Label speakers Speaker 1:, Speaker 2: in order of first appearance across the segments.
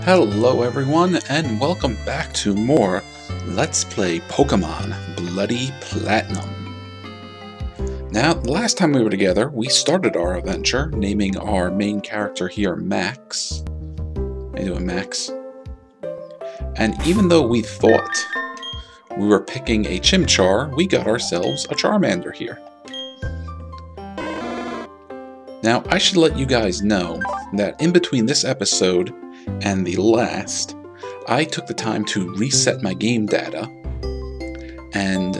Speaker 1: Hello everyone, and welcome back to more Let's Play Pokemon Bloody Platinum. Now, the last time we were together, we started our adventure, naming our main character here Max. How you doing, Max? And even though we thought we were picking a Chimchar, we got ourselves a Charmander here. Now, I should let you guys know that in between this episode and the last, I took the time to reset my game data and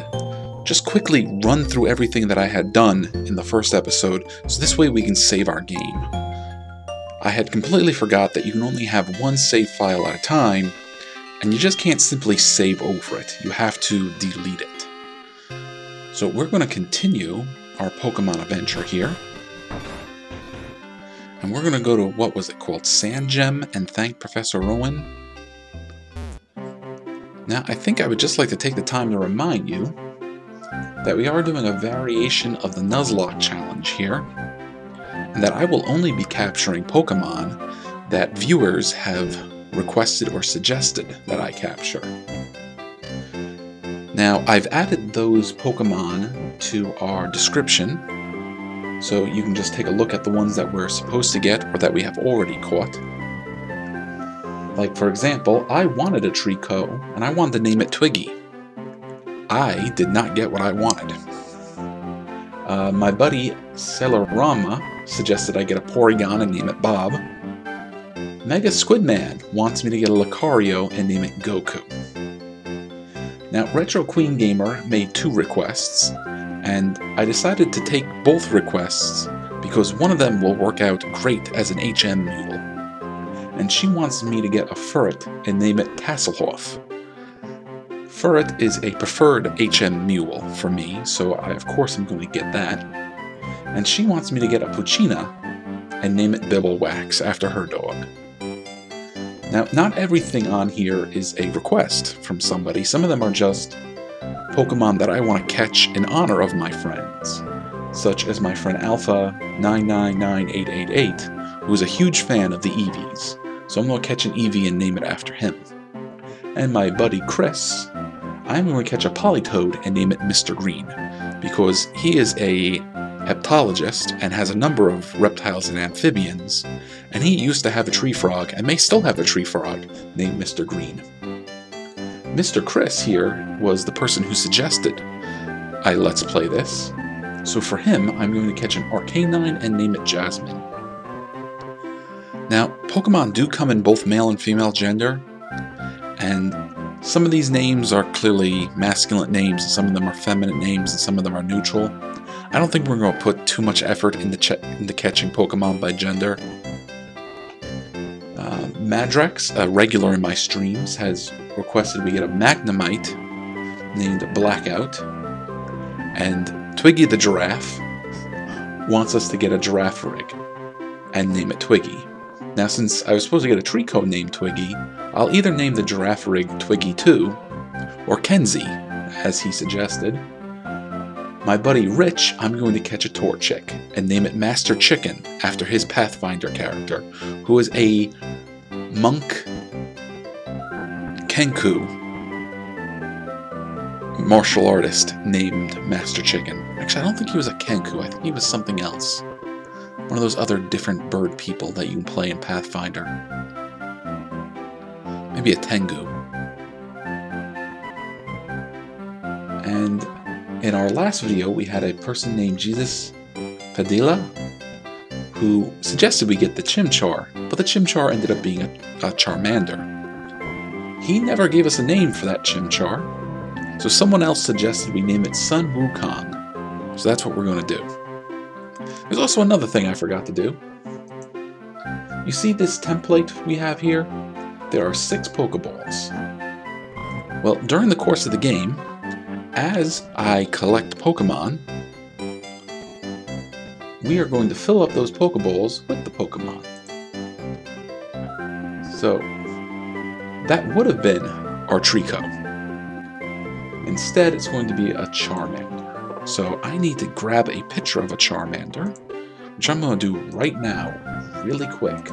Speaker 1: just quickly run through everything that I had done in the first episode, so this way we can save our game. I had completely forgot that you can only have one save file at a time, and you just can't simply save over it. You have to delete it. So we're going to continue our Pokemon adventure here. And we're going to go to, what was it called, Sand Gem, and thank Professor Rowan. Now, I think I would just like to take the time to remind you that we are doing a variation of the Nuzlocke challenge here, and that I will only be capturing Pokemon that viewers have requested or suggested that I capture. Now, I've added those Pokemon to our description, so you can just take a look at the ones that we're supposed to get or that we have already caught. Like, for example, I wanted a Trico, and I wanted to name it Twiggy. I did not get what I wanted. My buddy Celerama suggested I get a Porygon and name it Bob. Mega Squidman wants me to get a Lucario and name it Goku. Now, Retro Queen Gamer made 2 requests, and I decided to take both requests because one of them will work out great as an HM Mule. And she wants me to get a Furret and name it Tasselhoff. Furret is a preferred HM Mule for me, so of course I'm going to get that. And she wants me to get a Puccina and name it Bibblewhax after her dog. Now, not everything on here is a request from somebody. Some of them are just Pokemon that I want to catch in honor of my friends, such as my friend Alpha 999888, who is a huge fan of the Eevees, so I'm going to catch an Eevee and name it after him. And my buddy Chris, I'm going to catch a Politoed and name it Mr. Green, because he is a heptologist and has a number of reptiles and amphibians, and he used to have a tree frog and may still have a tree frog named Mr. Green. Mr. Chris here was the person who suggested I Let's Play this, so for him I'm going to catch an Arcanine and name it Jasmine. Now, Pokemon do come in both male and female gender, and some of these names are clearly masculine names, and some of them are feminine names, and some of them are neutral. I don't think we're going to put too much effort into catching Pokemon by gender. Madrex, a regular in my streams, has requested we get a Magnemite named Blackout, and Twiggy the Giraffe wants us to get a Girafarig and name it Twiggy. Now, since I was supposed to get a Trico named Twiggy, I'll either name the Girafarig Twiggy 2 or Kenzie, as he suggested. My buddy Rich, I'm going to catch a Torchic and name it Master Chicken after his Pathfinder character, who is a monk Kenku martial artist named Master Chicken. Actually, I don't think he was a Kenku. I think he was something else. One of those other different bird people that you can play in Pathfinder. Maybe a Tengu. And in our last video, we had a person named Jesus Padilla who suggested we get the Chimchar, but the Chimchar ended up being a Charmander. He never gave us a name for that Chimchar, so someone else suggested we name it Sun Wukong. So that's what we're going to do. There's also another thing I forgot to do. You see this template we have here? There are 6 Pokeballs. Well, during the course of the game, as I collect Pokemon, we are going to fill up those Pokeballs with the Pokemon. So, that would have been our Trico. Instead, it's going to be a Charmander. So I need to grab a picture of a Charmander, which I'm going to do right now, really quick.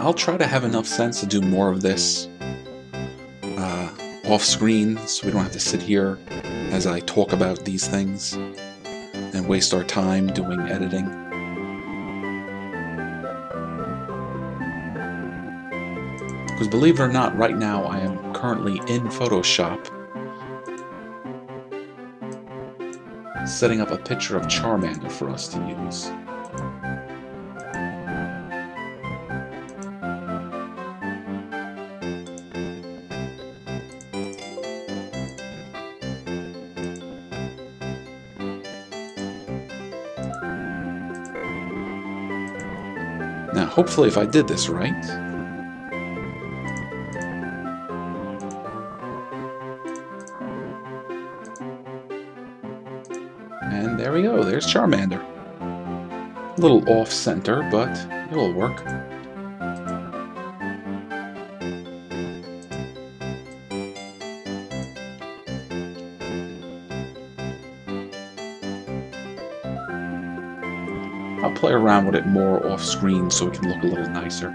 Speaker 1: I'll try to have enough sense to do more of this off screen, so we don't have to sit here as I talk about these things and waste our time doing editing. Because believe it or not, right now I am currently in Photoshop setting up a picture of Charmander for us to use. Now, hopefully if I did this right, and there we go, there's Charmander. A little off-center, but it'll work. I'll play around with it more off-screen so it can look a little nicer.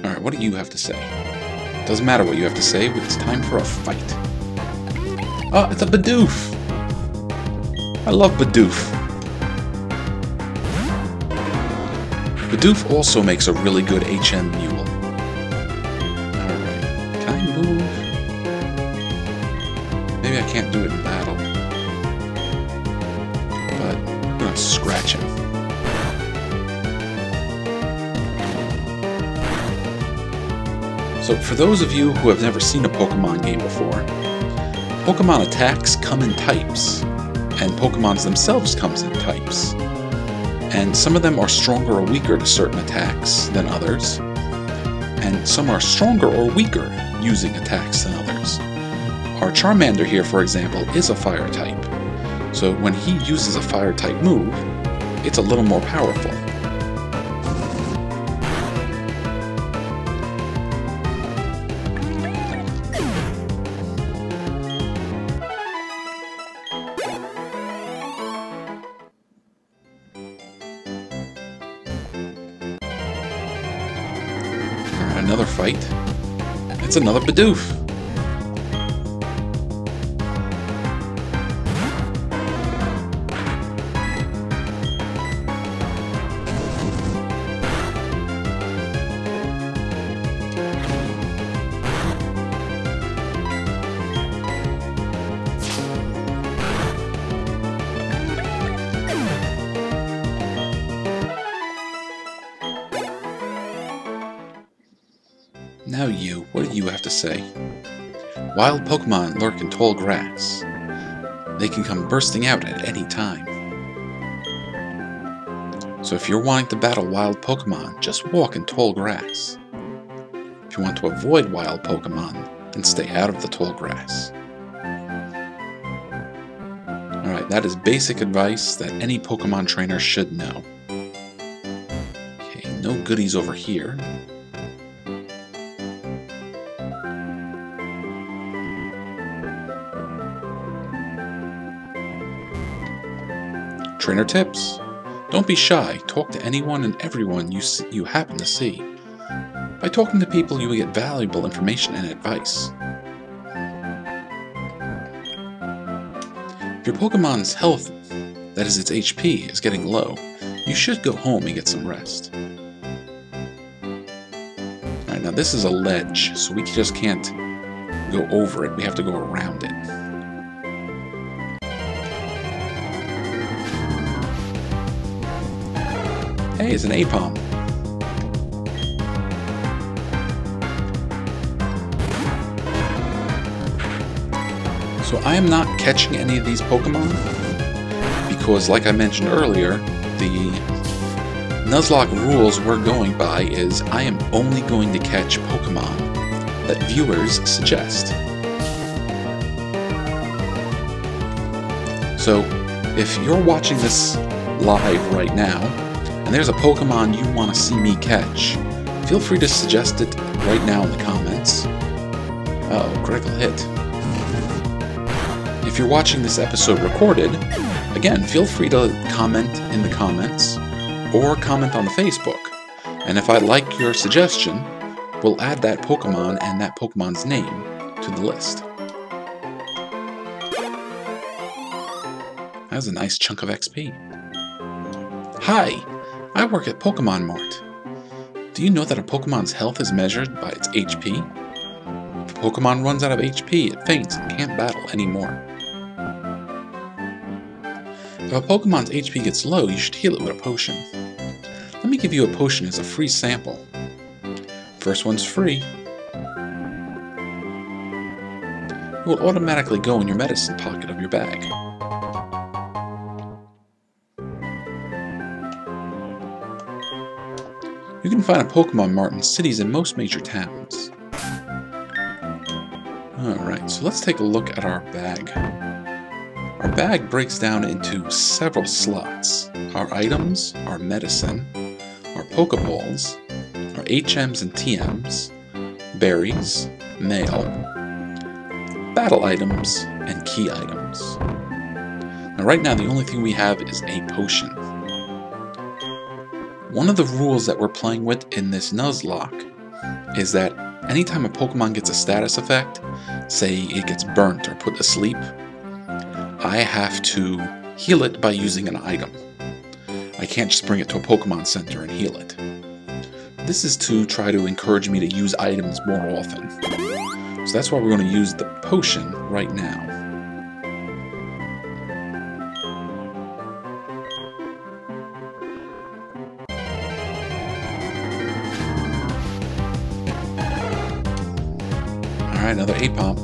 Speaker 1: Alright, what do you have to say? Doesn't matter what you have to say, but it's time for a fight. Oh, it's a Bidoof! I love Bidoof. Bidoof also makes a really good HM Mule. Alright, can I move? Maybe I can't do it in battle. But I'm gonna scratch him. So for those of you who have never seen a Pokemon game before, Pokemon attacks come in types, and Pokemons themselves comes in types. And some of them are stronger or weaker to certain attacks than others, and some are stronger or weaker using attacks than others. Our Charmander here, for example, is a fire type, so when he uses a fire type move, it's a little more powerful. Another fight. It's another Bidoof. Now you, what do you have to say? Wild Pokemon lurk in tall grass. They can come bursting out at any time. So if you're wanting to battle wild Pokemon, just walk in tall grass. If you want to avoid wild Pokemon, then stay out of the tall grass. Alright, that is basic advice that any Pokemon trainer should know. Okay, no goodies over here. Trainer tips. Don't be shy. Talk to anyone and everyone you happen to see. By talking to people, you will get valuable information and advice. If your Pokemon's health, that is its HP, is getting low, you should go home and get some rest. Alright, now this is a ledge, so we just can't go over it. We have to go around it. Hey, it's an Apom. So I am not catching any of these Pokemon because, like I mentioned earlier, the Nuzlocke rules we're going by is I am only going to catch Pokemon that viewers suggest. So if you're watching this live right now, and there's a Pokemon you want to see me catch, Feel free to suggest it right now in the comments. Uh-oh, critical hit. If you're watching this episode recorded, again, feel free to comment in the comments or comment on the Facebook. And if I like your suggestion, we'll add that Pokemon and that Pokemon's name to the list. That was a nice chunk of XP. Hi, I work at Pokemon Mart. Do you know that a Pokemon's health is measured by its HP? If a Pokemon runs out of HP, it faints and can't battle anymore. If a Pokemon's HP gets low, you should heal it with a potion. Let me give you a potion as a free sample. First one's free. It will automatically go in your medicine pocket of your bag. You can find a Pokemon Mart in cities and most major towns. Alright, so let's take a look at our bag. Our bag breaks down into several slots. Our items, our medicine, our Pokeballs, our HMs and TMs, berries, mail, battle items, and key items. Now right now the only thing we have is a potion. One of the rules that we're playing with in this Nuzlocke is that anytime a Pokemon gets a status effect, say it gets burnt or put to sleep, I have to heal it by using an item. I can't just bring it to a Pokemon Center and heal it. This is to try to encourage me to use items more often. So that's why we're going to use the potion right now. Alright, another Apomp.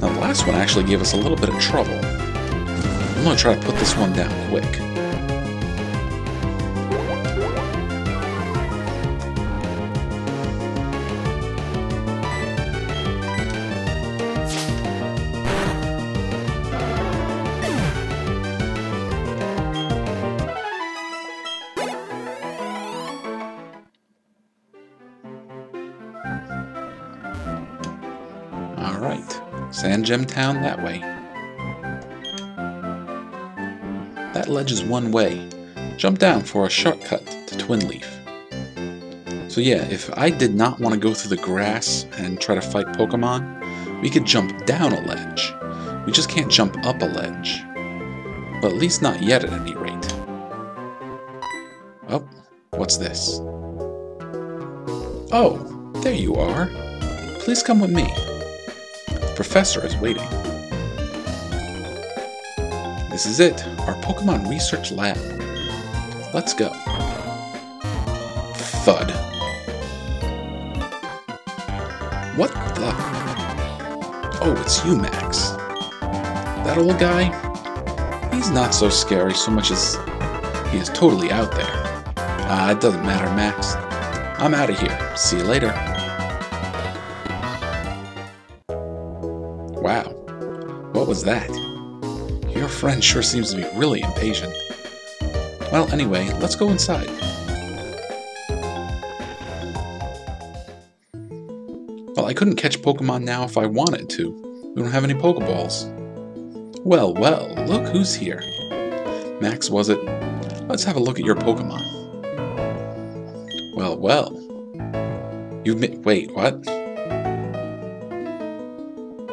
Speaker 1: Now the last one actually gave us a little bit of trouble. I'm going to try to put this one down quick. Alright, Sand Gem Town that way. That ledge is one way. Jump down for a shortcut to Twin Leaf. So yeah, if I did not want to go through the grass and try to fight Pokemon, we could jump down a ledge. We just can't jump up a ledge. But at least not yet at any rate. Oh, what's this? Oh, there you are. Please come with me. The professor is waiting. This is it, our Pokemon Research Lab. Let's go. Thud. What the? Oh, it's you, Max. That old guy? He's not so scary so much as he is totally out there. It doesn't matter, Max. I'm out of here. See you later. Wow. What was that? Your friend sure seems to be really impatient. Well, anyway, let's go inside. Well, I couldn't catch Pokemon now if I wanted to. We don't have any Pokeballs. Well, well, look who's here. Max, was it? Let's have a look at your Pokemon. Well, well. Wait, what?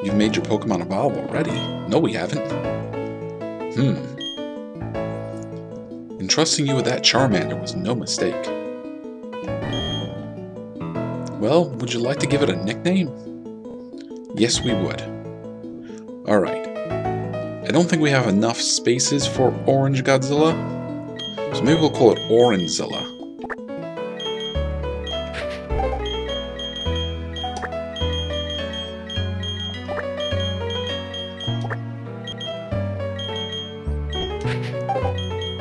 Speaker 1: You've made your Pokemon evolve already. No, we haven't. Entrusting you with that Charmander was no mistake. Well, would you like to give it a nickname? Yes, we would. Alright. I don't think we have enough spaces for Orange Godzilla, so maybe we'll call it Orangezilla.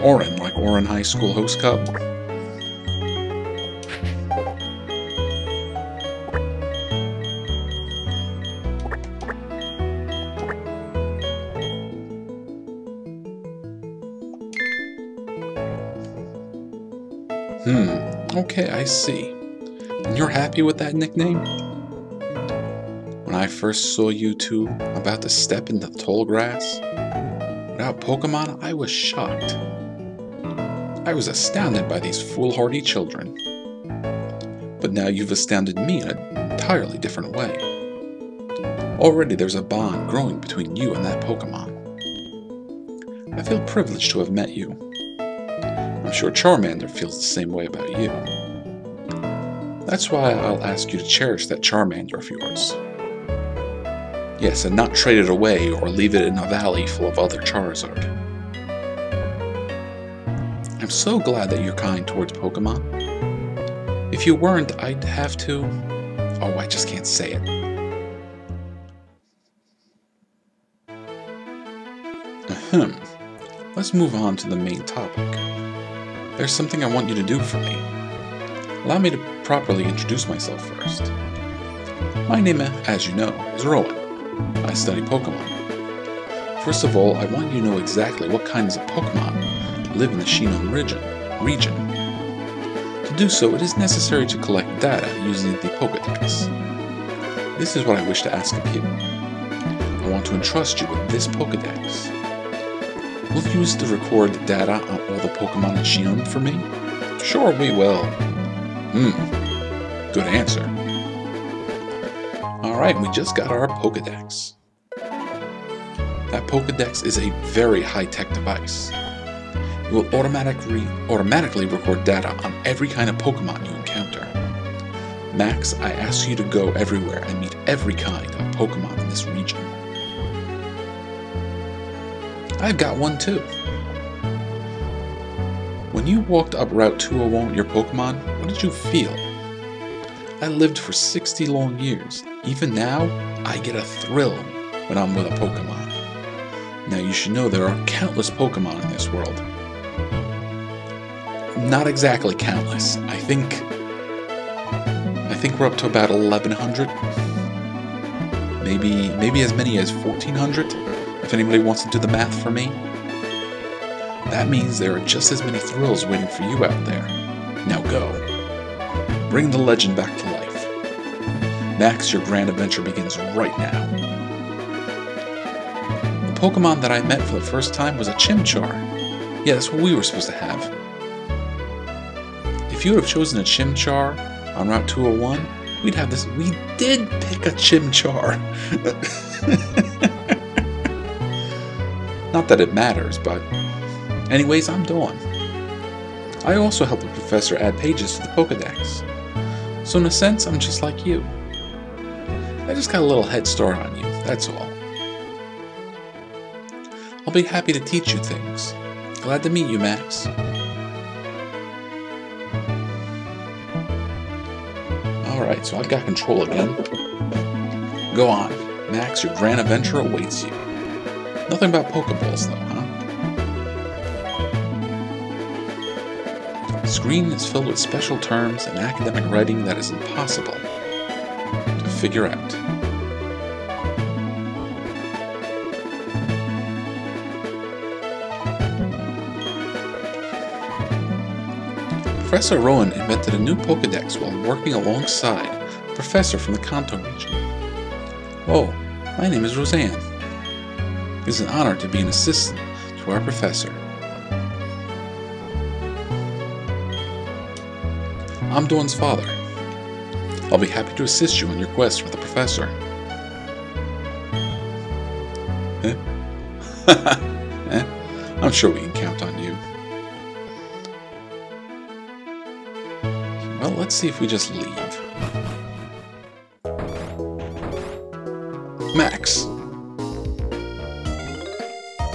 Speaker 1: Orin, like Orin High School Host Cup. Okay, I see. And you're happy with that nickname? When I first saw you two about to step into the tall grass, without Pokemon, I was shocked. I was astounded by these foolhardy children. But now you've astounded me in an entirely different way. Already there's a bond growing between you and that Pokemon. I feel privileged to have met you. I'm sure Charmander feels the same way about you. That's why I'll ask you to cherish that Charmander of yours. Yes, and not trade it away or leave it in a valley full of other Charizard. I'm so glad that you're kind towards Pokemon. If you weren't, I'd have to... Oh, I just can't say it. Let's move on to the main topic. There's something I want you to do for me. Allow me to properly introduce myself first. My name, as you know, is Rowan. I study Pokemon. First of all, I want you to know exactly what kinds of Pokemon live in the Sinnoh region. To do so, it is necessary to collect data using the Pokédex. This is what I wish to ask of you. I want to entrust you with this Pokédex. Will you use to record data on all the Pokemon in Sinnoh for me? Sure, we will. Good answer. Alright, we just got our Pokédex. That Pokédex is a very high-tech device. It will automatically record data on every kind of Pokemon you encounter. Max, I ask you to go everywhere and meet every kind of Pokemon in this region. I've got one too. When you walked up Route 201 with your Pokemon, what did you feel? I lived for 60 long years. Even now, I get a thrill when I'm with a Pokemon. Now you should know there are countless Pokemon in this world. Not exactly countless. I think we're up to about 1,100. Maybe as many as 1,400, if anybody wants to do the math for me. That means there are just as many thrills waiting for you out there. Now go. Bring the legend back to life. Max, your grand adventure begins right now. The Pokemon that I met for the first time was a Chimchar. Yeah, that's what we were supposed to have. If you would have chosen a Chimchar on Route 201, we'd have this. We did pick a Chimchar. Not that it matters, but anyways, I'm done. I also helped the professor add pages to the Pokédex. So in a sense, I'm just like you. I just got a little head start on you, that's all. I'll be happy to teach you things. Glad to meet you, Max. Alright, so I've got control again. Go on, Max, your grand adventure awaits you. Nothing about Pokeballs though, huh? The screen is filled with special terms and academic writing that is impossible to figure out. Professor Rowan invented a new Pokédex while working alongside a professor from the Kanto region. Oh, my name is Roseanne. It is an honor to be an assistant to our professor. I'm Dawn's father. I'll be happy to assist you in your quest with the professor. I'm sure we can count on you. Well, let's see if we just leave. Max!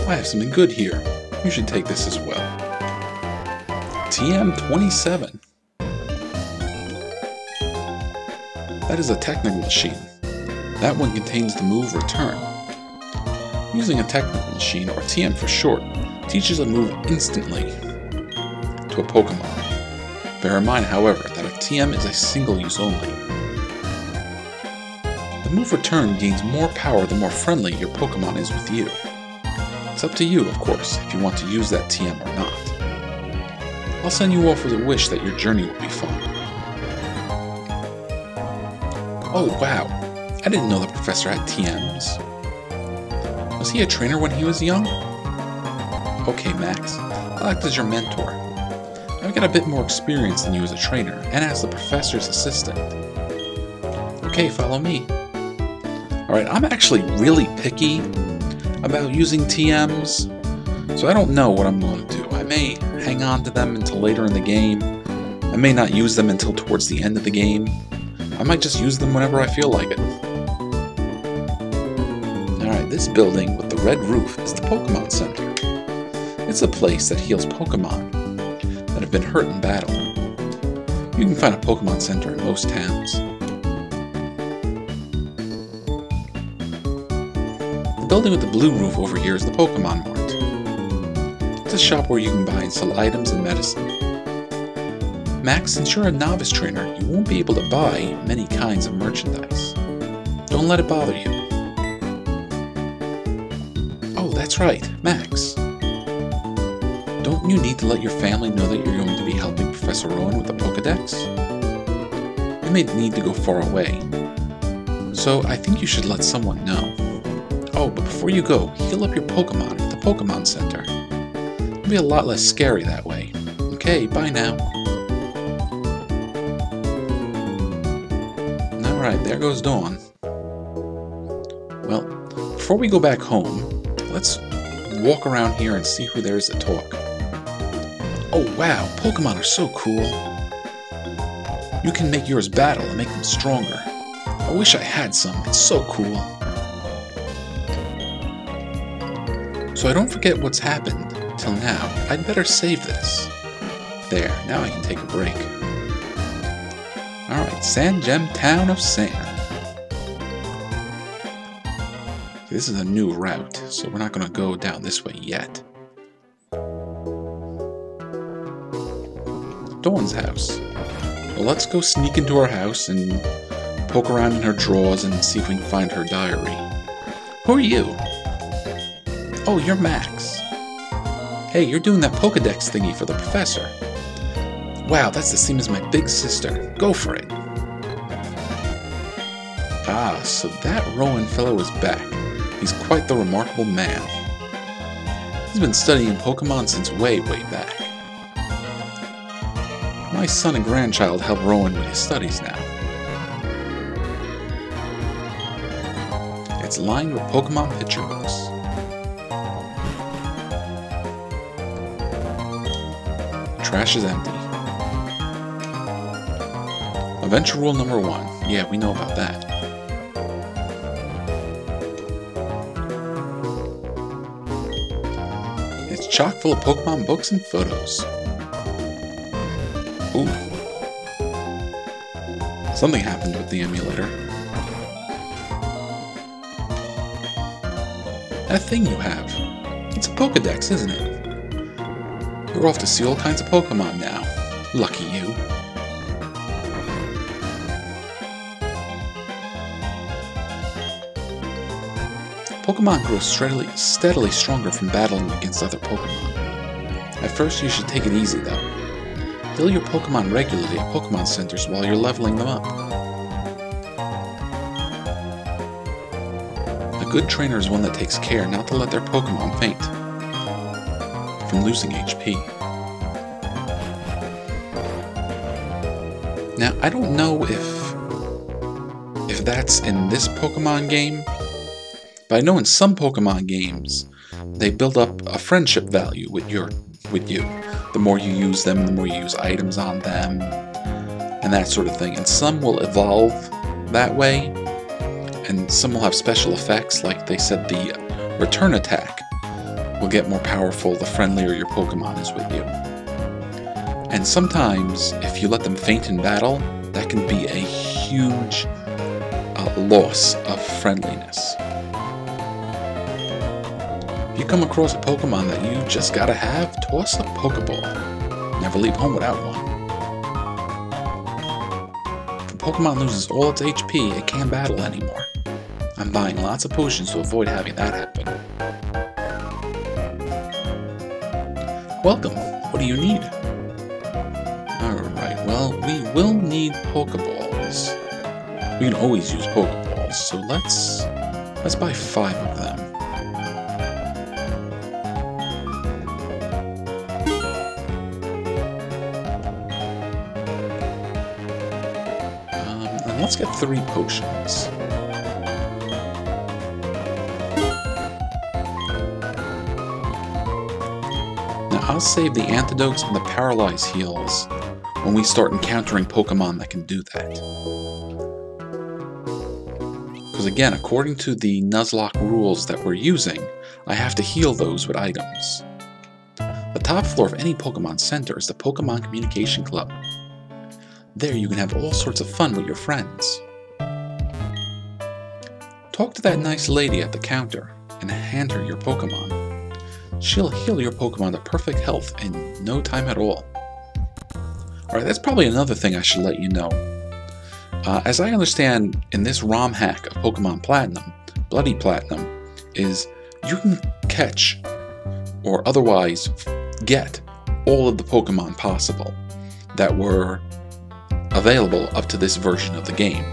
Speaker 1: I have something good here. You should take this as well. TM27. That is a technical machine. That one contains the move Return. Using a technical machine, or TM for short, teaches a move instantly to a Pokemon. Bear in mind, however, that a TM is a single use only. The move Return gains more power the more friendly your Pokemon is with you. It's up to you, of course, if you want to use that TM or not. I'll send you off with a wish that your journey will be fun. Oh wow, I didn't know the professor had TMs. Was he a trainer when he was young? Okay Max, I'll act as your mentor. I've got a bit more experience than you as a trainer, and as the professor's assistant. Okay, follow me. Alright, I'm actually really picky about using TMs, so I don't know what I'm going to do. I may hang on to them until later in the game. I may not use them until towards the end of the game. I might just use them whenever I feel like it. Alright, this building with the red roof is the Pokemon Center. It's a place that heals Pokemon that have been hurt in battle. You can find a Pokemon Center in most towns. The building with the blue roof over here is the Pokemon Mart. It's a shop where you can buy and sell items and medicine. Max, since you're a novice trainer, you won't be able to buy many kinds of merchandise. Don't let it bother you. Oh, that's right, Max. Don't you need to let your family know that you're going to be helping Professor Rowan with the Pokedex? You may need to go far away, so I think you should let someone know. Oh, but before you go, heal up your Pokemon at the Pokemon Center. It'll be a lot less scary that way. Okay, bye now. Alright, there goes Dawn. Well, before we go back home, let's walk around here and see who there is to talk. Oh wow, Pokemon are so cool. You can make yours battle and make them stronger. I wish I had some, it's so cool. So I don't forget what's happened till now, I'd better save this. There, now I can take a break. Alright, Sand Gem Town of Sand. This is a new route, so we're not going to go down this way yet. Dawn's house. Well, let's go sneak into her house and poke around in her drawers and see if we can find her diary. Who are you? Oh, you're Max. Hey, you're doing that Pokedex thingy for the professor. Wow, that's the same as my big sister. Go for it. Ah, so that Rowan fellow is back. He's quite the remarkable man. He's been studying Pokemon since way, way back. My son and grandchild help Rowan with his studies now. It's lined with Pokemon picture books. Trash is empty. Adventure rule number 1. Yeah, we know about that. It's chock full of Pokemon books and photos. Ooh. Something happened with the emulator. That thing you have. It's a Pokedex, isn't it? You're off to see all kinds of Pokemon now. Lucky you. Pokemon grow steadily stronger from battling against other Pokemon. At first you should take it easy though. Heal your Pokemon regularly at Pokemon Centers while you're leveling them up. A good trainer is one that takes care not to let their Pokemon faint from losing HP. Now, I don't know if that's in this Pokemon game, but I know in some Pokemon games, they build up a friendship value with you. The more you use them, the more you use items on them, and that sort of thing. And some will evolve that way, and some will have special effects, like they said the return attack will get more powerful the friendlier your Pokemon is with you. And sometimes, if you let them faint in battle, that can be a huge loss of friendliness. If you come across a Pokemon that you just gotta have, toss a Pokeball. Never leave home without one. If a Pokemon loses all its HP, it can't battle anymore. I'm buying lots of potions to avoid having that happen. Welcome. What do you need? Alright, well, we will need Pokeballs. We can always use Pokeballs, so let's buy 5 of them. And let's get 3 potions. I'll save the antidotes and the paralyze heals when we start encountering Pokemon that can do that. Because again, according to the Nuzlocke rules that we're using, I have to heal those with items. The top floor of any Pokemon Center is the Pokemon Communication Club. There you can have all sorts of fun with your friends. Talk to that nice lady at the counter and hand her your Pokemon. She'll heal your Pokemon to perfect health in no time at all. Alright, that's probably another thing I should let you know. As I understand, in this ROM hack of Pokemon Platinum, Bloody Platinum, is you can catch, or otherwise get, all of the Pokemon possible that were available up to this version of the game.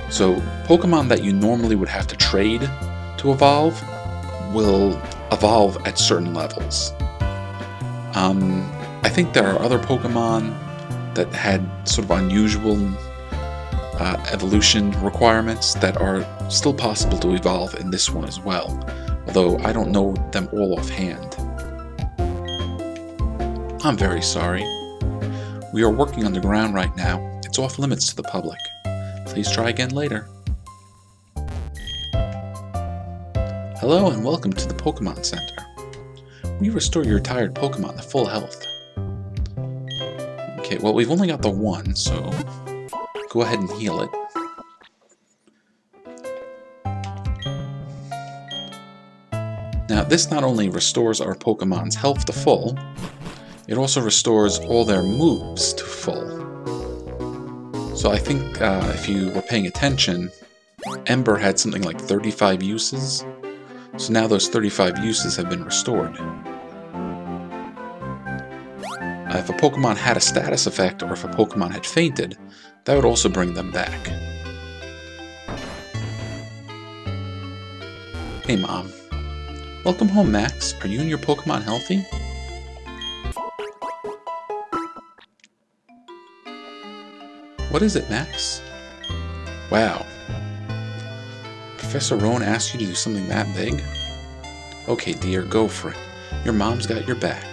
Speaker 1: So, Pokemon that you normally would have to trade to evolve will evolve at certain levels. I think there are other Pokemon that had sort of unusual evolution requirements that are still possible to evolve in this one as well, although I don't know them all offhand. I'm very sorry. We are working underground right now. It's off limits to the public. Please try again later. Hello and welcome to the Pokemon Center. We restore your tired Pokemon to full health. Okay, well we've only got the one, so go ahead and heal it. Now this not only restores our Pokemon's health to full, it also restores all their moves to full. So I think if you were paying attention, Ember had something like 35 uses. So now those 35 uses have been restored. If a Pokemon had a status effect, or if a Pokemon had fainted, that would also bring them back. Hey Mom. Welcome home, Max. Are you and your Pokemon healthy? What is it, Max? Wow. Professor Rowan asked you to do something that big? Okay, dear, go for it. Your mom's got your back.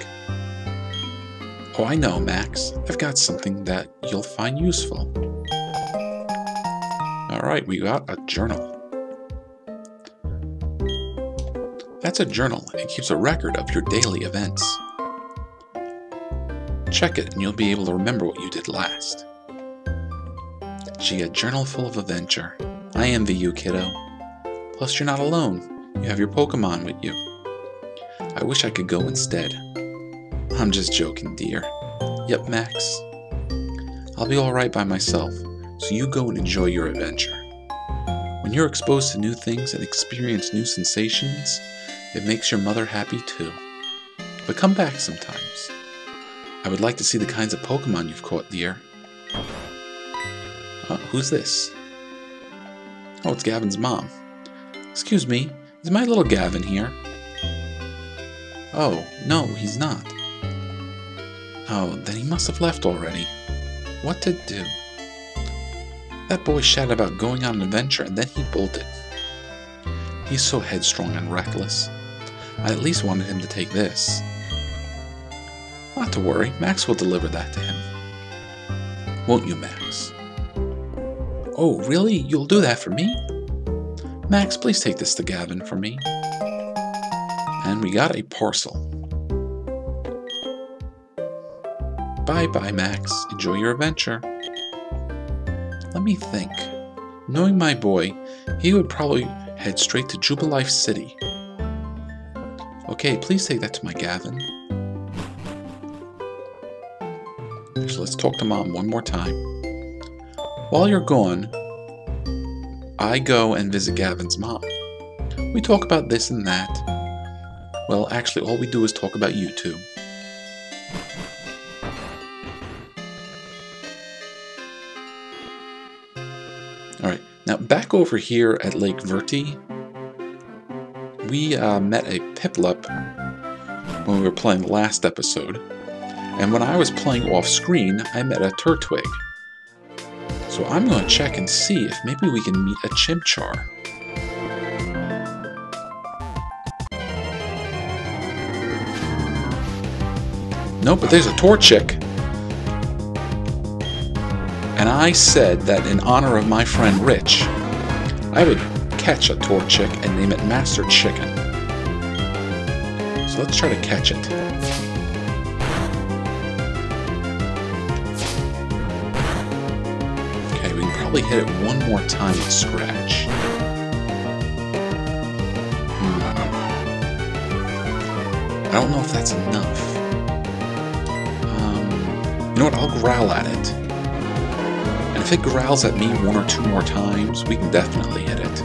Speaker 1: Oh, I know, Max. I've got something that you'll find useful. Alright, we got a journal. That's a journal. It keeps a record of your daily events. Check it and you'll be able to remember what you did last. Gee, a journal full of adventure. I envy you, kiddo. Plus, you're not alone. You have your Pokemon with you. I wish I could go instead. I'm just joking, dear. Yep, Max. I'll be alright by myself, so you go and enjoy your adventure. When you're exposed to new things and experience new sensations, it makes your mother happy too. But come back sometimes. I would like to see the kinds of Pokemon you've caught, dear. Who's this? Oh, it's Gavin's mom. Excuse me, is my little Gavin here? Oh, no, he's not. Oh, then he must have left already. What to do? That boy shouted about going on an adventure and then he bolted. He's so headstrong and reckless. I at least wanted him to take this. Not to worry, Max will deliver that to him. Won't you, Max? Oh, really? You'll do that for me? Max, please take this to Gavin for me. And we got a parcel. Bye-bye, Max. Enjoy your adventure. Let me think. Knowing my boy, he would probably head straight to Jubilife City. Okay, please take that to my Gavin. So let's talk to Mom one more time. While you're gone, I go and visit Gavin's mom. We talk about this and that. Well, actually, all we do is talk about you two. Now, back over here at Lake Verti, we met a Piplup when we were playing the last episode. And when I was playing off screen, I met a Turtwig. So I'm going to check and see if maybe we can meet a Chimchar. Nope, but there's a Torchic. And I said that in honor of my friend Rich, I would catch a Torchic and name it Master Chicken. So let's try to catch it. Okay, we can probably hit it one more time with Scratch. I don't know if that's enough. You know what, I'll growl at it. And if it growls at me one or two more times, we can definitely hit it.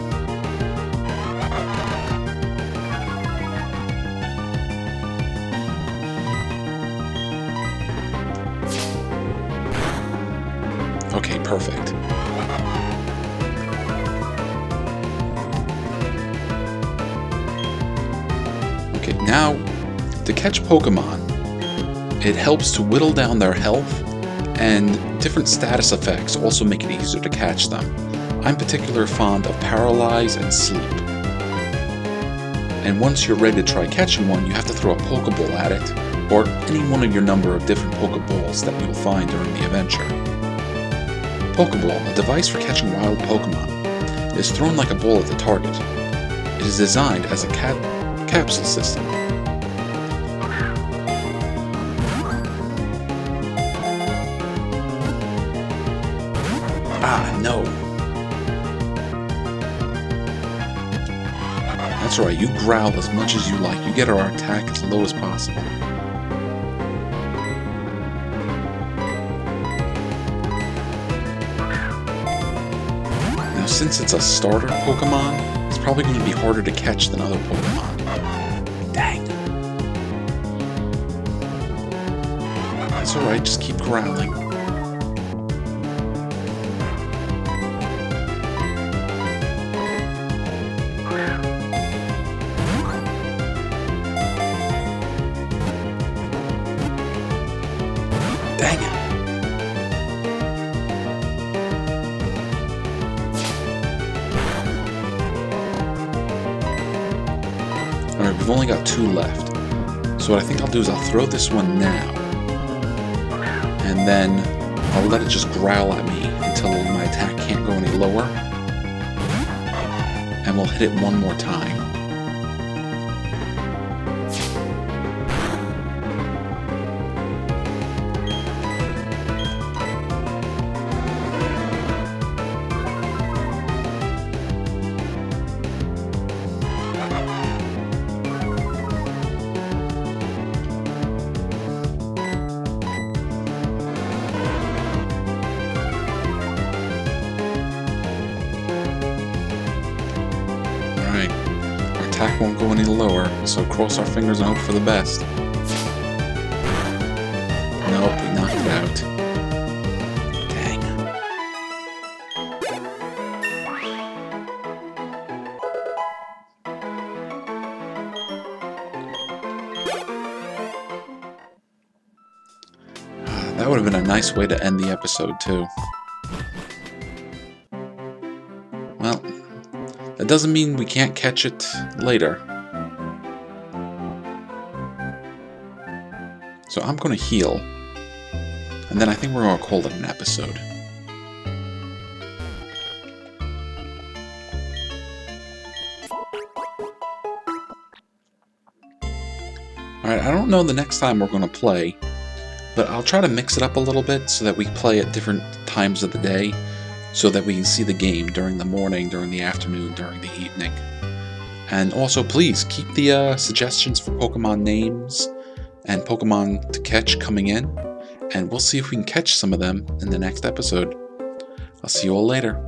Speaker 1: Okay, perfect. Okay, now, to catch Pokemon, it helps to whittle down their health, and different status effects also make it easier to catch them. I'm particularly fond of Paralyze and Sleep. And once you're ready to try catching one, you have to throw a Pokeball at it, or any one of your number of different Pokeballs that you'll find during the adventure. Pokeball, a device for catching wild Pokemon, is thrown like a ball at the target. It is designed as a capsule system. Ah, no. That's alright, you growl as much as you like. You get our attack as low as possible. Now, since it's a starter Pokemon, it's probably going to be harder to catch than other Pokemon. Dang. That's alright, just keep growling. Dang it. Alright, we've only got 2 left. So what I think I'll do is I'll throw this one now. And then I'll let it just growl at me until my attack can't go any lower. And we'll hit it one more time. Attack won't go any lower, so cross our fingers and hope for the best. Nope, we knocked it out. Dang. That would have been a nice way to end the episode, too. Well, that doesn't mean we can't catch it later. So I'm going to heal. And then I think we're going to call it an episode. Alright, I don't know the next time we're going to play, but I'll try to mix it up a little bit so that we play at different times of the day, so that we can see the game during the morning, during the afternoon, during the evening. And also, please, keep the suggestions for Pokemon names and Pokemon to catch coming in, and we'll see if we can catch some of them in the next episode. I'll see you all later.